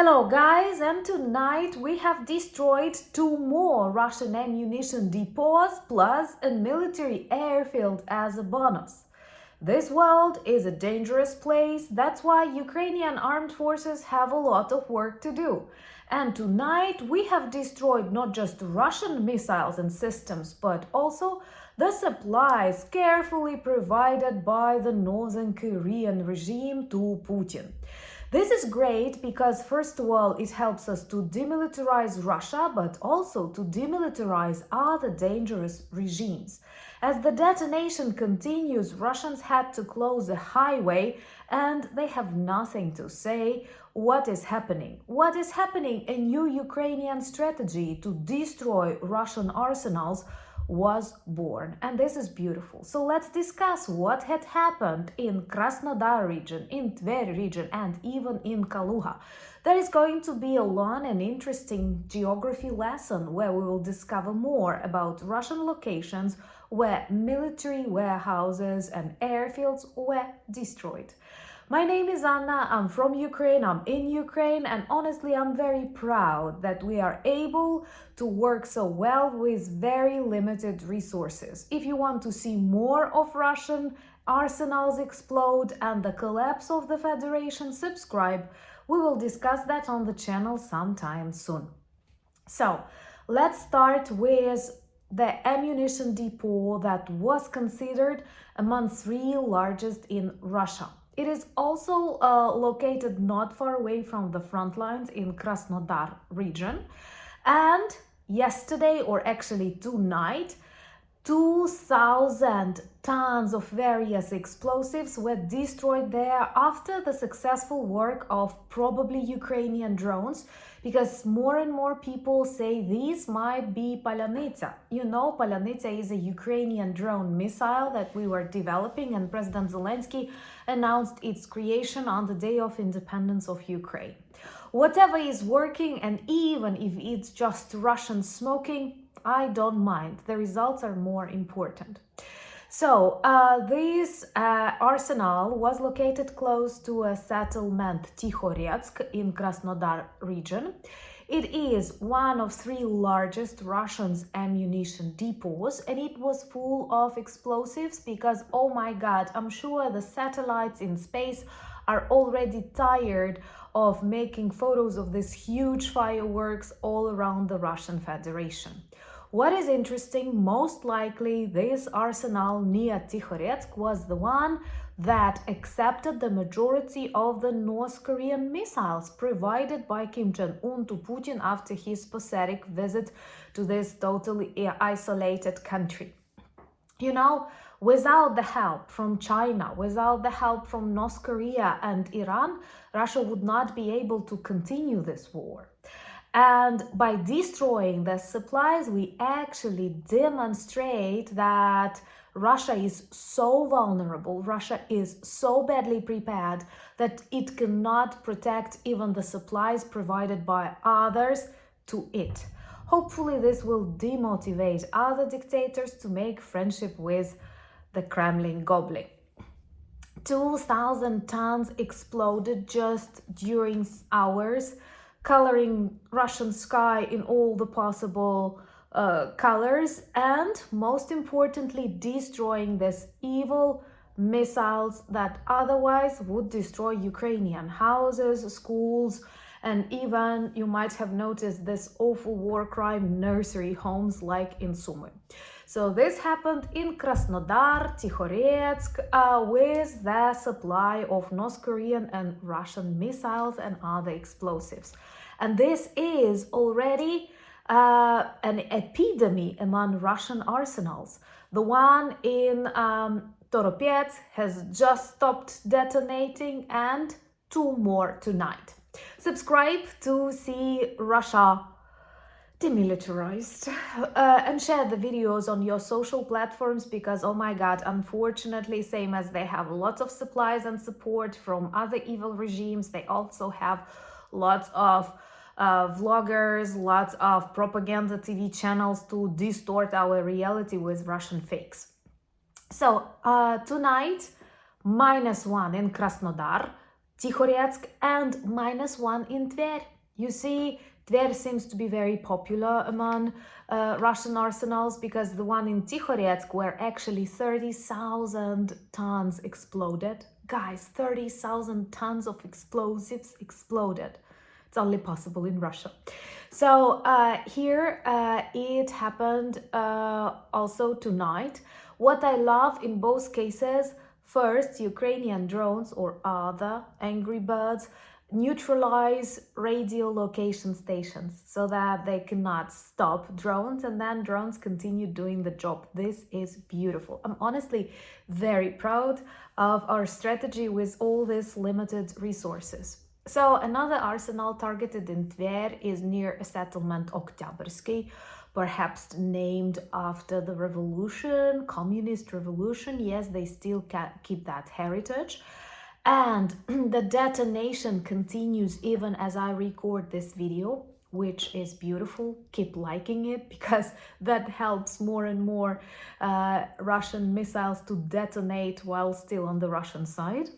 Hello guys, and tonight we have destroyed 2 more Russian ammunition depots plus a military airfield as a bonus. This world is a dangerous place, that's why Ukrainian armed forces have a lot of work to do. And tonight we have destroyed not just Russian missiles and systems, but also the supplies carefully provided by the Northern Korean regime to Putin. This is great because, first of all, it helps us to demilitarize Russia, but also to demilitarize other dangerous regimes. As the detonation continues, Russians had to close a highway and they have nothing to say. What is happening? What is happening? A new Ukrainian strategy to destroy Russian arsenals was born, and this is beautiful. So let's discuss what had happened in Krasnodar region, in Tver region, and even in Kaluga. There is going to be a long and interesting geography lesson where we will discover more about Russian locations where military warehouses and airfields were destroyed. My name is Anna, I'm from Ukraine, I'm in Ukraine, and honestly I'm very proud that we are able to work so well with very limited resources. If you want to see more of Russian arsenals explode and the collapse of the Federation, subscribe. We will discuss that on the channel sometime soon. So, let's start with the ammunition depot that was considered among 3 largest in Russia. It is also located not far away from the front lines in Krasnodar region. And yesterday, or actually tonight, 2,000 tons of various explosives were destroyed there after the successful work of probably Ukrainian drones, because more and more people say these might be Palyanytsia. You know, Palyanytsia is a Ukrainian drone missile that we were developing, and President Zelensky announced its creation on the day of independence of Ukraine. Whatever is working, and even if it's just Russian smoking, I don't mind. The results are more important. So, this arsenal was located close to a settlement Tikhoretsk in Krasnodar region. It is one of 3 largest Russian ammunition depots, and it was full of explosives because, oh my God, I'm sure the satellites in space are already tired of making photos of these huge fireworks all around the Russian Federation. What is interesting, most likely this arsenal near Tikhoretsk was the one that accepted the majority of the North Korean missiles provided by Kim Jong-un to Putin after his pathetic visit to this totally isolated country. You know, without the help from China, without the help from North Korea and Iran, Russia would not be able to continue this war. And by destroying the supplies, we actually demonstrate that Russia is so vulnerable, Russia is so badly prepared that it cannot protect even the supplies provided by others to it. Hopefully this will demotivate other dictators to make friendship with the Kremlin goblin. 2,000 tons exploded just during hours, coloring Russian sky in all the possible colors, and most importantly destroying these evil missiles that otherwise would destroy Ukrainian houses, schools, and even, you might have noticed, this awful war crime nursery homes like in Sumy. So this happened in Krasnodar, Tikhoretsk, with the supply of North Korean and Russian missiles and other explosives. And this is already an epidemic among Russian arsenals. The one in Toropets has just stopped detonating, and 2 more tonight. Subscribe to see Russia demilitarized, and share the videos on your social platforms because, oh my God, unfortunately, same as they have lots of supplies and support from other evil regimes, they also have lots of vloggers, lots of propaganda TV channels to distort our reality with Russian fakes. So tonight, -1 in Krasnodar, Tikhoretsk, and -1 in Tver. You see, Tver seems to be very popular among Russian arsenals because the one in Tikhoretsk where actually 30,000 tons exploded. Guys, 30,000 tons of explosives exploded. It's only possible in Russia. So here it happened also tonight. What I love in both cases, first, Ukrainian drones or other angry birds neutralize radio location stations so that they cannot stop drones, and then drones continue doing the job. This is beautiful. I'm honestly very proud of our strategy with all these limited resources. So another arsenal targeted in Tver is near a settlement Oktyabrski, perhaps named after the revolution, communist revolution. Yes, they still keep that heritage. And the detonation continues even as I record this video, which is beautiful. Keep liking it because that helps more and more Russian missiles to detonate while still on the Russian side.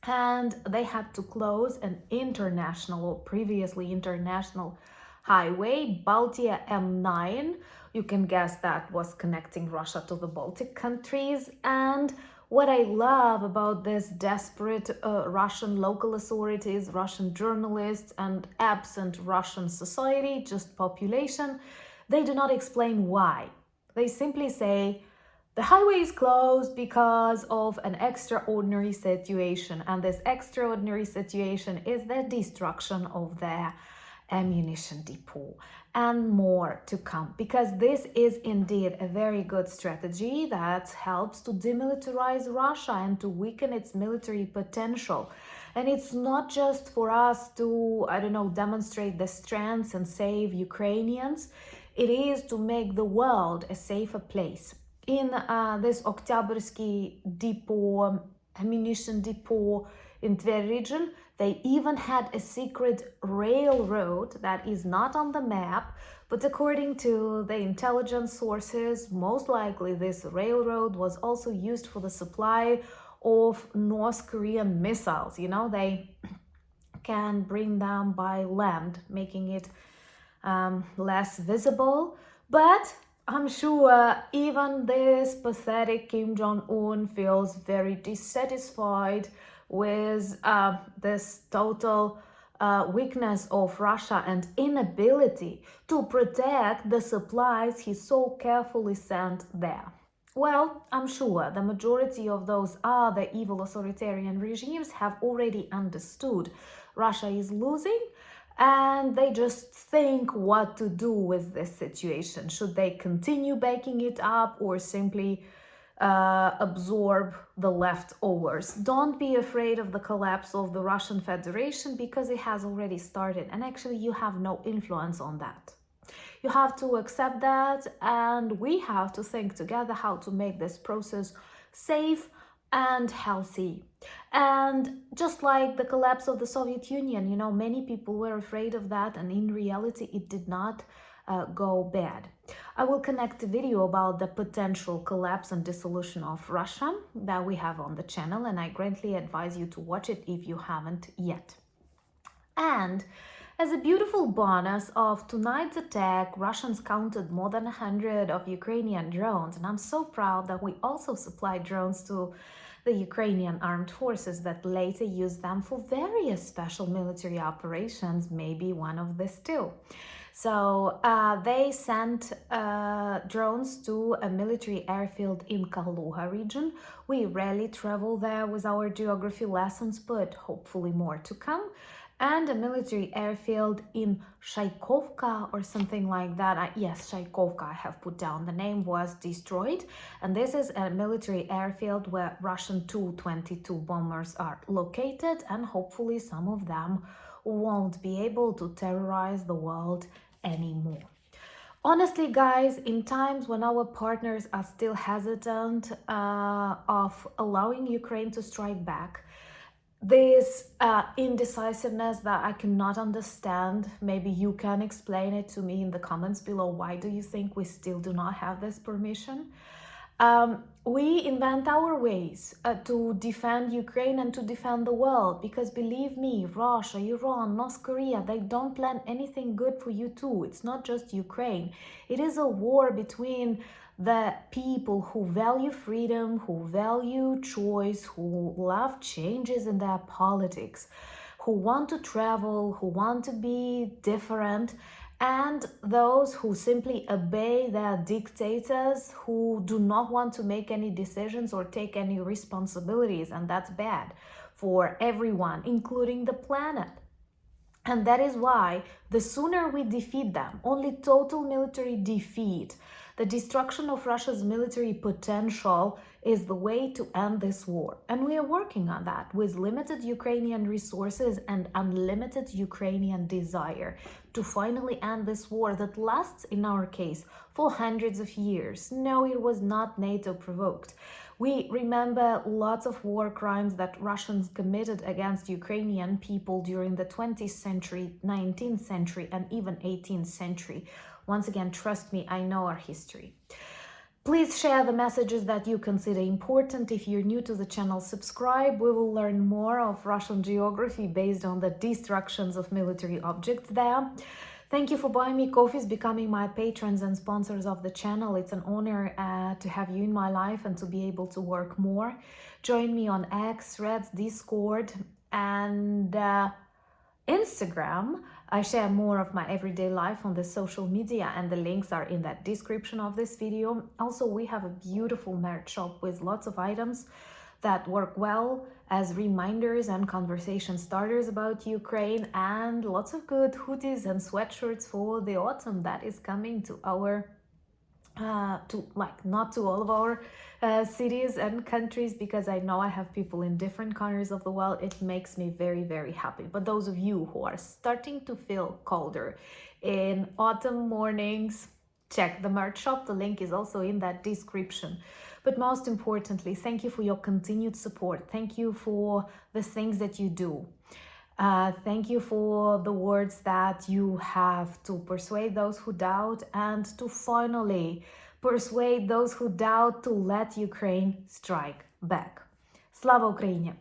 And they had to close an international or previously international highway, Baltia M9. You can guess that was connecting Russia to the Baltic countries. And what I love about this desperate Russian local authorities, Russian journalists, and absent Russian society, just population, they do not explain why. They simply say, the highway is closed because of an extraordinary situation, and this extraordinary situation is the destruction of their ammunition depot, and more to come, because this is indeed a very good strategy that helps to demilitarize Russia and to weaken its military potential. And it's not just for us to, I don't know, demonstrate the strengths and save Ukrainians. It is to make the world a safer place. In this Oktyabrski depot, ammunition depot in Tver region, they even had a secret railroad that is not on the map, but according to the intelligence sources, most likely this railroad was also used for the supply of North Korean missiles. You know, they can bring them by land, making it less visible. But I'm sure even this pathetic Kim Jong-un feels very dissatisfied with this total weakness of Russia and inability to protect the supplies he so carefully sent there. Well, I'm sure the majority of those other evil authoritarian regimes have already understood Russia is losing, and they just think what to do with this situation. Should they continue baking it up or simply absorb the leftovers? Don't be afraid of the collapse of the Russian Federation because it has already started, and actually you have no influence on that. You have to accept that, and we have to think together how to make this process safe and healthy. And just like the collapse of the Soviet Union, you know, many people were afraid of that, and in reality it did not go bad. I will connect a video about the potential collapse and dissolution of Russia that we have on the channel, and I greatly advise you to watch it if you haven't yet. And as a beautiful bonus of tonight's attack, Russians counted more than 100 of Ukrainian drones, and I'm so proud that we also supplied drones to the Ukrainian armed forces that later used them for various special military operations, maybe one of this too. So they sent drones to a military airfield in Kaluga region. We rarely travel there with our geography lessons, but hopefully more to come. And a military airfield in Shaikovka or something like that. Yes, Shaikovka, I have put down the name, was destroyed. And this is a military airfield where Russian Tu-22 bombers are located, and hopefully some of them won't be able to terrorize the world anymore. Honestly, guys, in times when our partners are still hesitant of allowing Ukraine to strike back, this indecisiveness that I cannot understand, maybe you can explain it to me in the comments below. Why do you think we still do not have this permission? We invent our ways to defend Ukraine and to defend the world, because believe me, Russia, Iran, North Korea, they don't plan anything good for you too. It's not just Ukraine. It is a war between the people who value freedom, who value choice, who love changes in their politics, who want to travel, who want to be different, and those who simply obey their dictators, who do not want to make any decisions or take any responsibilities, and that's bad for everyone, including the planet. And that is why the sooner we defeat them, only total military defeat, the destruction of Russia's military potential, is the way to end this war. And we are working on that with limited Ukrainian resources and unlimited Ukrainian desire to finally end this war that lasts, in our case, for hundreds of years. No, it was not NATO provoked. We remember lots of war crimes that Russians committed against Ukrainian people during the 20th century, 19th century, and even 18th century. Once again, trust me, I know our history. Please share the messages that you consider important. If you're new to the channel, subscribe. We will learn more of Russian geography based on the destructions of military objects there. Thank you for buying me coffees, becoming my patrons and sponsors of the channel. It's an honor to have you in my life and to be able to work more. Join me on X, Threads, Discord, and Instagram. I share more of my everyday life on the social media, and the links are in that description of this video. Also, we have a beautiful merch shop with lots of items that work well as reminders and conversation starters about Ukraine, and lots of good hoodies and sweatshirts for the autumn that is coming to our not to all of our cities and countries, because I know I have people in different corners of the world. It makes me very, very happy. But those of you who are starting to feel colder in autumn mornings, check the merch shop. The link is also in that description. But most importantly, thank you for your continued support. Thank you for the things that you do. Thank you for the words that you have to persuade those who doubt, and to finally persuade those who doubt to let Ukraine strike back. Slava Ukraini!